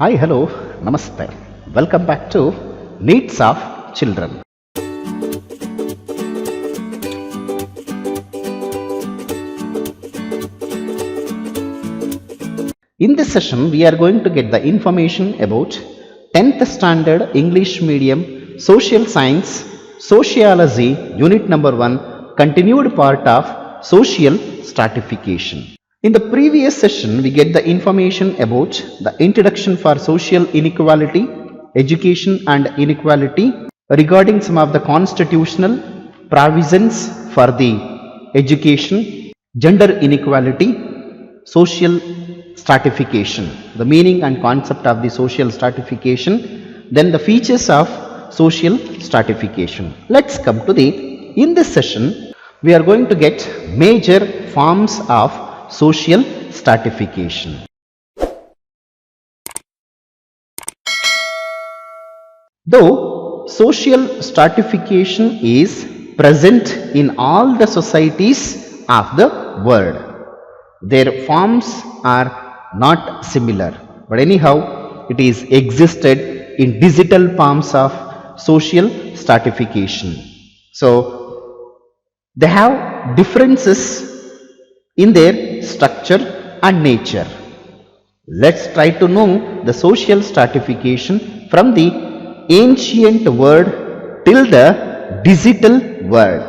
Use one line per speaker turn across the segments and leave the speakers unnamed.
Hi, hello, namaste. Welcome back to Needs of Children. In this session, we are going to get the information about 10th Standard English Medium Social Science Sociology Unit number 1 continued part of Social Stratification. In the previous session, we get the information about the introduction for social inequality, education and inequality, regarding some of the constitutional provisions for the education, gender inequality, social stratification, the meaning and concept of the social stratification, then the features of social stratification. Let's come to in this session, we are going to get major forms of social stratification. Though social stratification is present in all the societies of the world, their forms are not similar, but anyhow it is existed in digital forms of social stratification. So they have differences in their structure and nature. Let's try to know the social stratification from the ancient world till the digital world.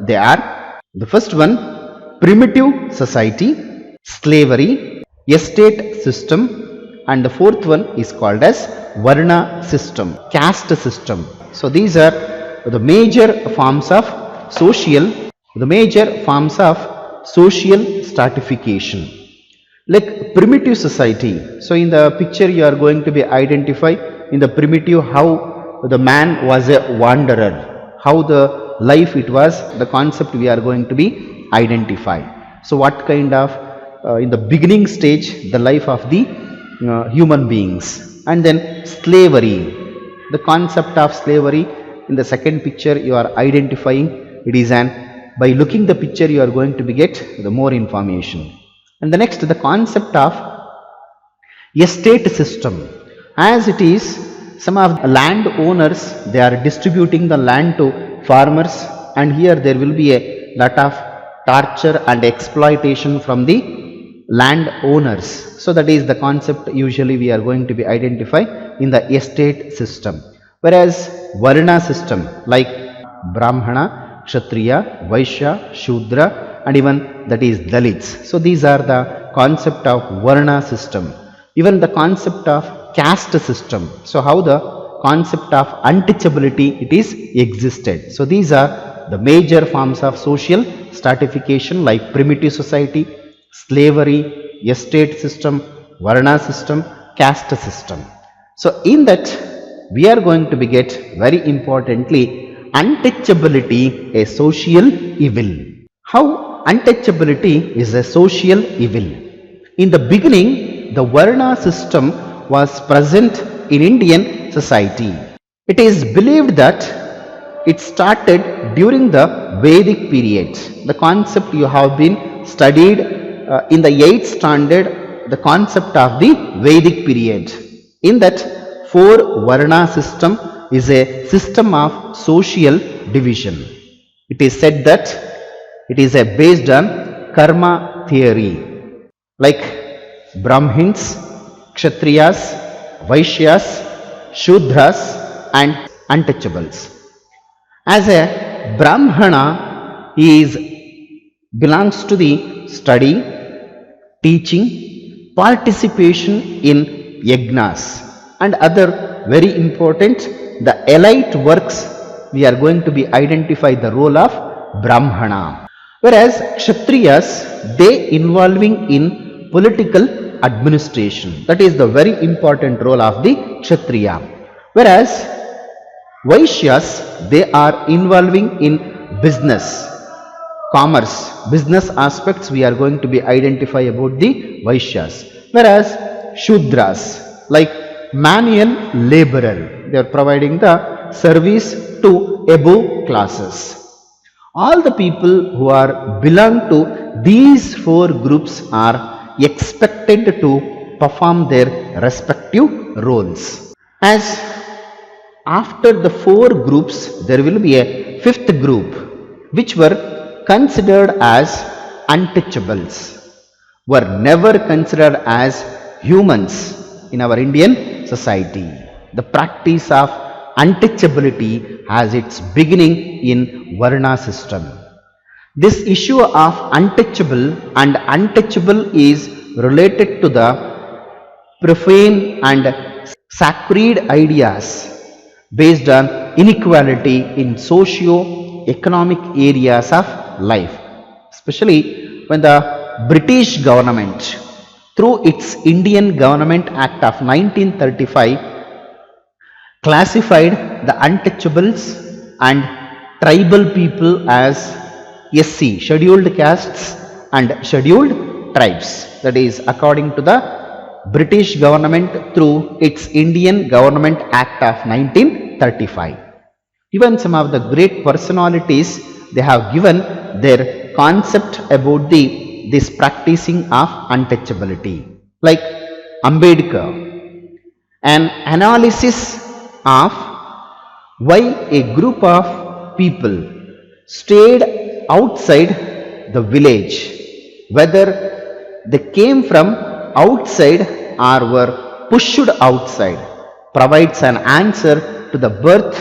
They are the first one, primitive society, slavery, estate system, and the fourth one is called as Varna system, caste system. So these are the major forms of social stratification. Like primitive society. So in the picture you are going to be identify in the primitive how the man was a wanderer, how the life it was, the concept we are going to be identify. So what kind of in the beginning stage the life of the human beings, and then slavery, the concept of slavery in the second picture you are identifying. It is an, by looking the picture you are going to be get the more information. And the next, the concept of estate system, as it is some of the land owners, they are distributing the land to farmers, and here there will be a lot of torture and exploitation from the land owners. So that is the concept usually we are going to be identify in the estate system. Whereas Varna system like Brahmana, Kshatriya, Vaishya, Shudra, and even that is Dalits. So these are the concept of Varna system. Even the concept of caste system. So how the concept of untouchability it is existed. So these are the major forms of social stratification like primitive society, slavery, estate system, Varna system, caste system. So in that we are going to be get very importantly untouchability a social evil. How untouchability is a social evil? In the beginning, the Varna system was present in Indian society. It is believed that it started during the Vedic period. The concept you have been studied in the 8th standard, the concept of the Vedic period. In that, 4 Varna system is a system of social division. It is said that it is based on karma theory, like Brahmins, Kshatriyas, Vaishyas, Shudras, and untouchables. As a Brahmana, he belongs to the study, teaching, participation in yagnas and other very important the elite works. We are going to be identify the role of Brahmana. Whereas Kshatriyas, they involving in political administration. That is the very important role of the Kshatriya. Whereas Vaishyas, they are involving in business, commerce, business aspects we are going to be identify about the Vaishyas. Whereas Shudras, like manual laborer, they are providing the service to above classes. All the people who are belong to these 4 groups are expected to perform their respective roles. As after the four groups, there will be a fifth group which were considered as untouchables, were never considered as humans in our Indian society. The practice of untouchability has its beginning in Varna system. This issue of untouchable and untouchable is related to the profane and sacred ideas based on inequality in socio-economic areas of life, especially when the British government, through its Indian Government Act of 1935, classified the untouchables and tribal people as SC, scheduled castes and scheduled tribes. That is according to the British government through its Indian Government Act of 1935. Even some of the great personalities, they have given their concept about this practicing of untouchability. Like Ambedkar, an analysis of why a group of people stayed outside the village, whether they came from outside or were pushed outside, provides an answer to the birth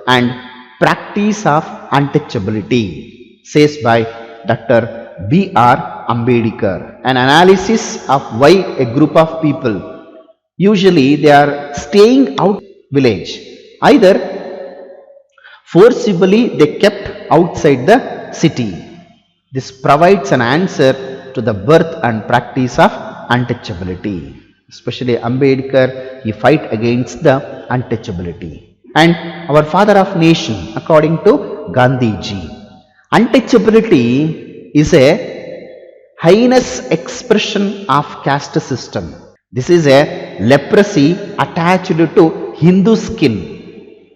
and practice of untouchability, says by Dr. B.R. Ambedkar. An analysis of why a group of people, usually they are staying out village, either forcibly they kept outside the city. This provides an answer to the birth and practice of untouchability. Especially Ambedkar, he fight against the untouchability. And our father of nation, according to Gandhiji, untouchability is a heinous expression of caste system. This is a leprosy attached to Hindu skin.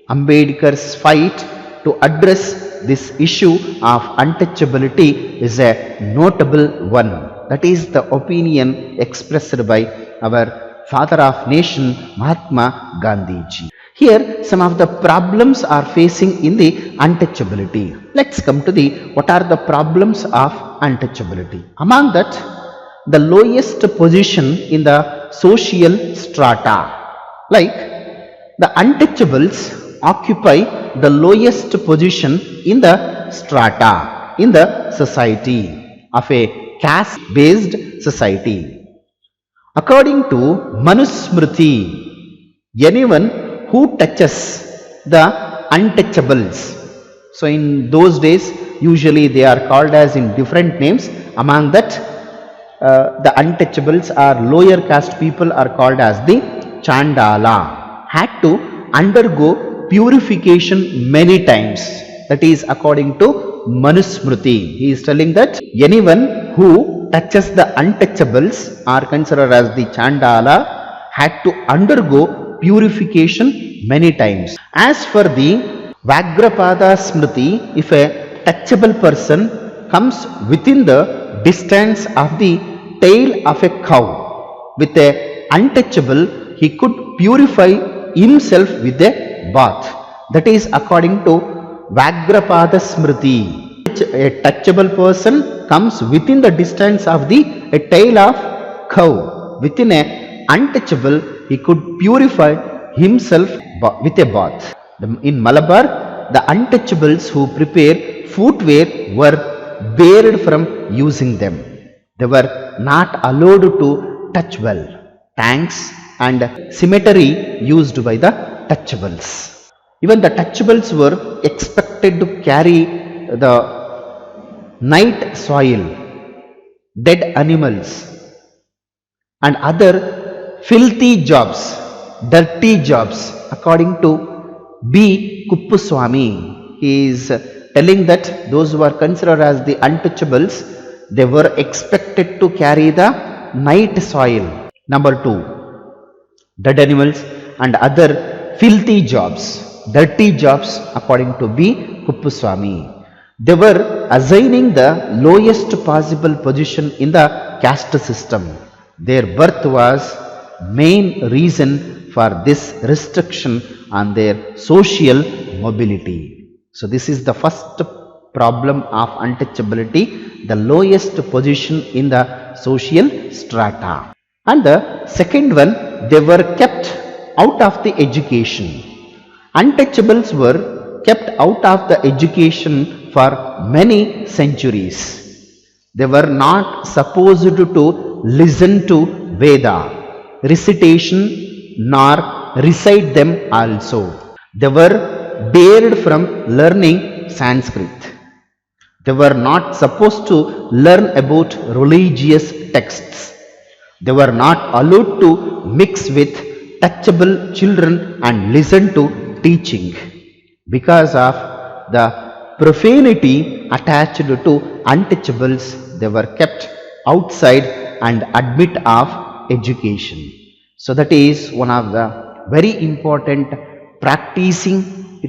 Ambedkar's fight to address this issue of untouchability is a notable one. That is the opinion expressed by our father of nation, Mahatma Gandhiji. Here, some of the problems are facing in the untouchability. Let's come to what are the problems of untouchability. Among that, the lowest position in the social strata. Like the untouchables occupy the lowest position in the strata, in the society of a caste-based society. According to Manusmriti, anyone who touches the untouchables, so in those days usually they are called as in different names. Among that, the untouchables or lower caste people are called as the Chandala, had to undergo purification many times. That is according to Manusmriti. He is telling that anyone who touches the untouchables are considered as the Chandala, had to undergo purification many times. As for the Vagrapada Smriti, if a touchable person comes within the distance of the tail of a cow with a untouchable, he could purify himself with a bath. That is according to Vagrapada Smriti. A touchable person comes within the distance of the tail of cow. Within a untouchable, he could purify himself with a bath. In Malabar, the untouchables who prepare footwear were barred from using them. They were not allowed to touch well. Tanks and cemetery used by the touchables. Even the touchables were expected to carry the night soil, dead animals and other filthy jobs, dirty jobs. According to B. Kuppuswamy, he is telling that those who are considered as the untouchables, they were expected to carry the night soil. Number 2, dead animals and other filthy jobs, dirty jobs. According to B. Kuppuswamy, they were assigning the lowest possible position in the caste system. Their birth was main reason for this restriction on their social mobility. So this is the first problem of untouchability, the lowest position in the social strata. And the second one, they were kept out of the education. Untouchables were kept out of the education for many centuries. They were not supposed to listen to Veda, recitation, nor recite them also. They were barred from learning Sanskrit. They were not supposed to learn about religious texts. They were not allowed to mix with touchable children and listen to teaching because of the profanity attached to untouchables. They were kept outside and admit of education. So that is one of the very important practicing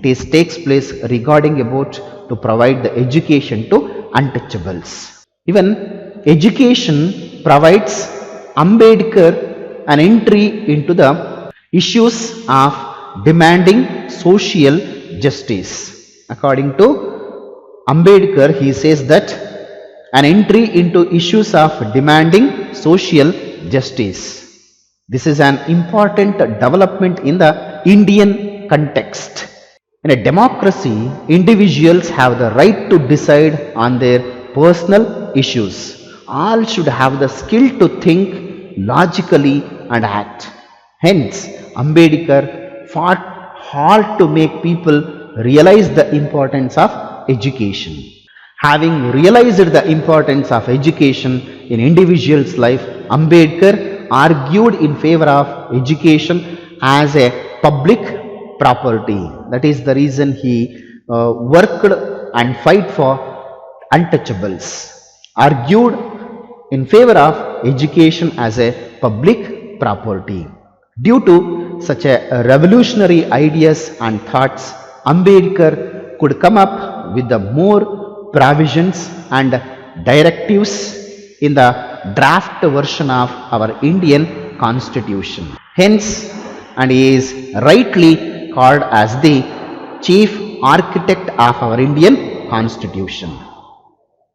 takes place regarding about to provide the education to untouchables. Even education provides Ambedkar an entry into the issues of demanding social justice. According to Ambedkar, he says that an entry into issues of demanding social justice. This is an important development in the Indian context. In a democracy, individuals have the right to decide on their personal issues. All should have the skill to think logically and act. Hence, Ambedkar fought hard to make people realize the importance of education. Having realized the importance of education in individual's life, Ambedkar argued in favor of education as a public property. That is the reason he worked and fight for untouchables. Argued in favor of education as a public property. Due to such a revolutionary ideas and thoughts, Ambedkar could come up with the more provisions and directives in the draft version of our Indian Constitution. Hence, and he is rightly called as the chief architect of our Indian Constitution.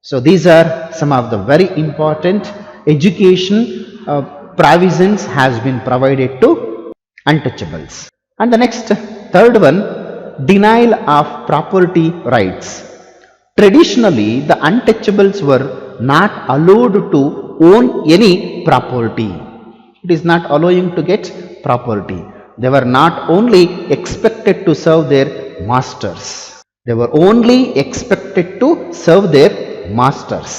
So these are some of the very important education provisions has been provided to untouchables. And the next third one, denial of property rights. Traditionally, the untouchables were not allowed to own any property. It is not allowing to get property. They were not only expected to serve their masters. They were only expected to serve their masters.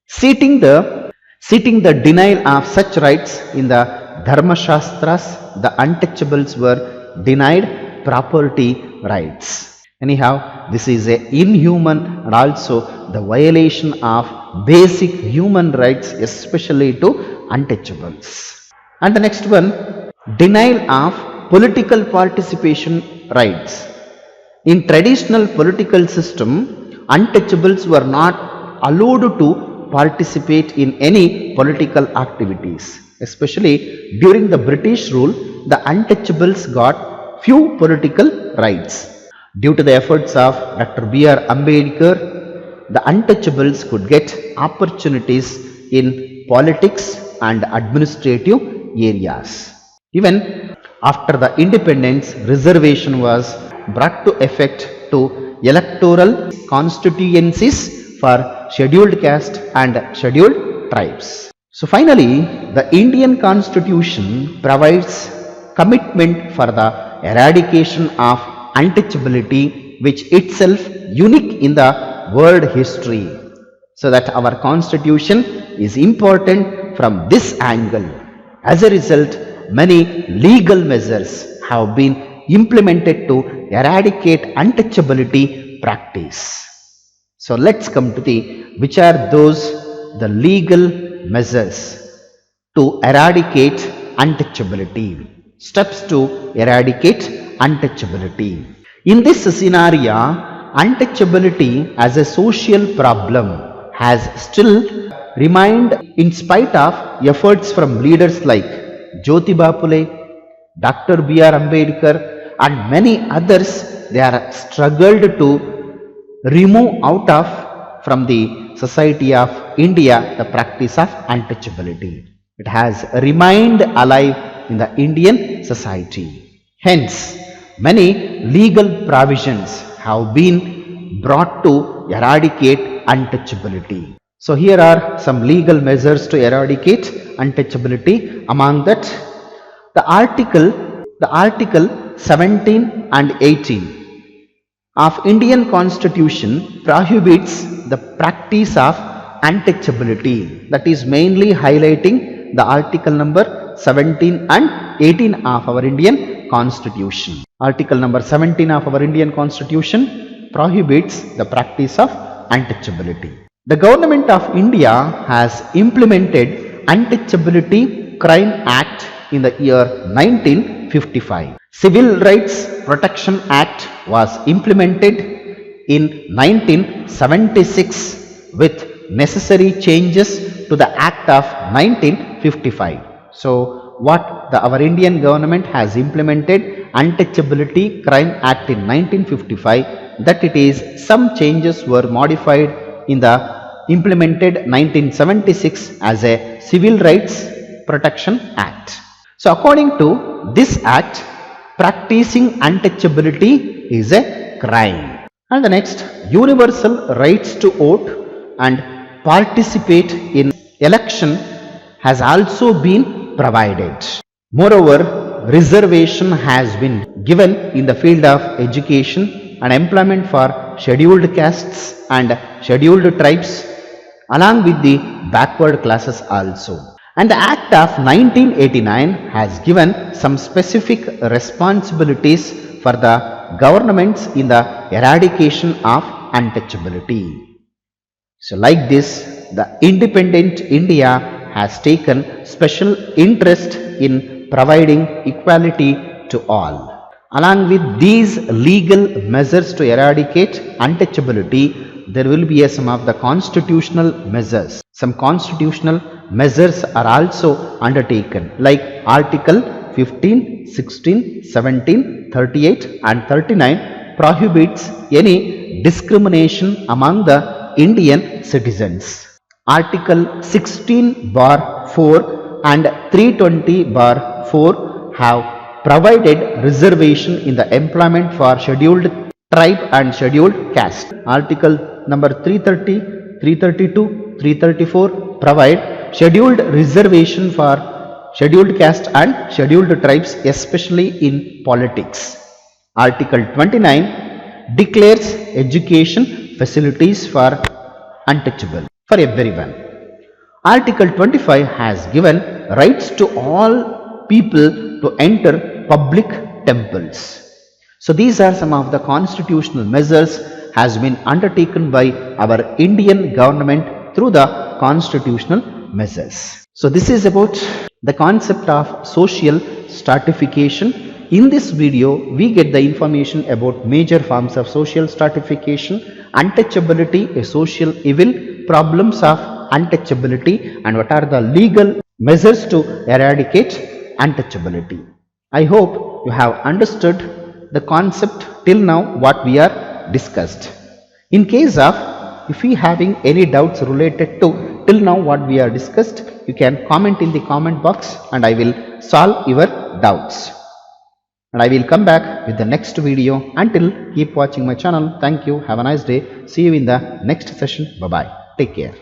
Citing the denial of such rights in the Dharma Shastras, the untouchables were denied property rights. Anyhow, this is a inhuman and also the violation of basic human rights, especially to untouchables. And the next one, denial of political participation rights. In traditional political system, untouchables were not allowed to participate in any political activities. Especially during the British rule, the untouchables got few political rights. Due to the efforts of Dr. B.R. Ambedkar, the untouchables could get opportunities in politics and administrative areas. Even after the independence, reservation was brought to effect to electoral constituencies for scheduled caste and scheduled tribes. So finally, the Indian Constitution provides commitment for the eradication of untouchability, which itself unique in the world history. So that our Constitution is important from this angle. As a result, many legal measures have been implemented to eradicate untouchability practice. So let's come to which are the legal measures to eradicate untouchability. Steps to eradicate untouchability. In this scenario, untouchability as a social problem has still remained in spite of efforts from leaders like Jyotiba Phule, Dr. B.R. Ambedkar and many others, they are struggled to remove out of from the society of India the practice of untouchability. It has remained alive in the Indian society. Hence, many legal provisions have been brought to eradicate untouchability. So here are some legal measures to eradicate untouchability. Among that, the article 17 and 18 of Indian Constitution prohibits the practice of untouchability. That is mainly highlighting the article number 17 and 18 of our Indian Constitution. Article number 17 of our Indian Constitution prohibits the practice of untouchability. The Government of India has implemented Untouchability Crime Act in the year 1955. Civil Rights Protection Act was implemented in 1976 with necessary changes to the Act of 1955. So what our Indian government has implemented Untouchability Crime Act in 1955, that it is some changes were modified in the implemented 1976 as a Civil Rights Protection Act. So according to this act, practicing untouchability is a crime. And the next, universal rights to vote and participate in election has also been provided. Moreover, reservation has been given in the field of education and employment for scheduled castes and scheduled tribes along with the backward classes also. And the Act of 1989 has given some specific responsibilities for the governments in the eradication of untouchability. So like this, the independent India has taken special interest in providing equality to all. Along with these legal measures to eradicate untouchability, there will be some of the constitutional measures. Some constitutional measures are also undertaken, like Article 15, 16, 17, 38 and 39 prohibits any discrimination among the Indian citizens. Article 16 bar 4 and 320 bar 4 have provided reservation in the employment for scheduled tribe and scheduled caste. Article number 330, 332, 334 provide scheduled reservation for scheduled caste and scheduled tribes, especially in politics. Article 29 declares education facilities for untouchable for everyone. Article 25 has given rights to all people to enter public temples. So these are some of the constitutional measures has been undertaken by our Indian government through the constitutional measures. So this is about the concept of social stratification. In this video, we get the information about major forms of social stratification, untouchability, a social evil, problems of untouchability, and what are the legal measures to eradicate untouchability. I hope you have understood the concept till now what we are discussed. In case of if you having any doubts related to till now what we are discussed, you can comment in the comment box and I will solve your doubts. And I will come back with the next video. Until, keep watching my channel. Thank you. Have a nice day. See you in the next session. Bye bye. Take care.